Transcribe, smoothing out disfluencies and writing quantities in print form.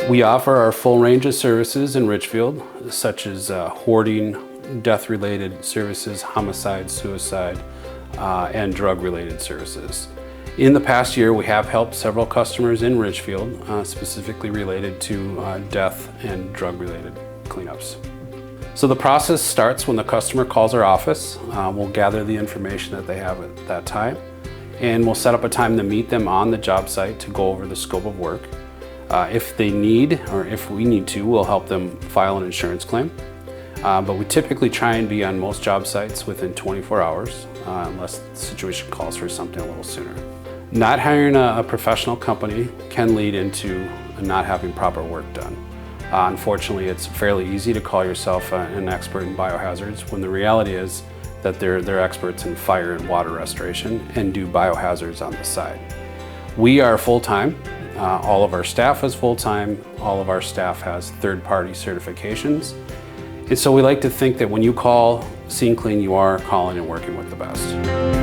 We offer our full range of services in Richfield, such as hoarding, death-related services, homicide, suicide, and drug-related services. In the past year, we have helped several customers in Richfield, specifically related to death and drug-related cleanups. So the process starts when the customer calls our office. We'll gather the information that they have at that time, and we'll set up a time to meet them on the job site to go over the scope of work. If they need, or if we need to, we'll help them file an insurance claim. But we typically try and be on most job sites within 24 hours, unless the situation calls for something a little sooner. Not hiring a professional company can lead into not having proper work done. Unfortunately, it's fairly easy to call yourself an expert in biohazards when the reality is that they're experts in fire and water restoration and do biohazards on the side. We are full-time. All of our staff is full-time. All of our staff has third-party certifications. And so we like to think that when you call Scene Clean, you are calling and working with the best.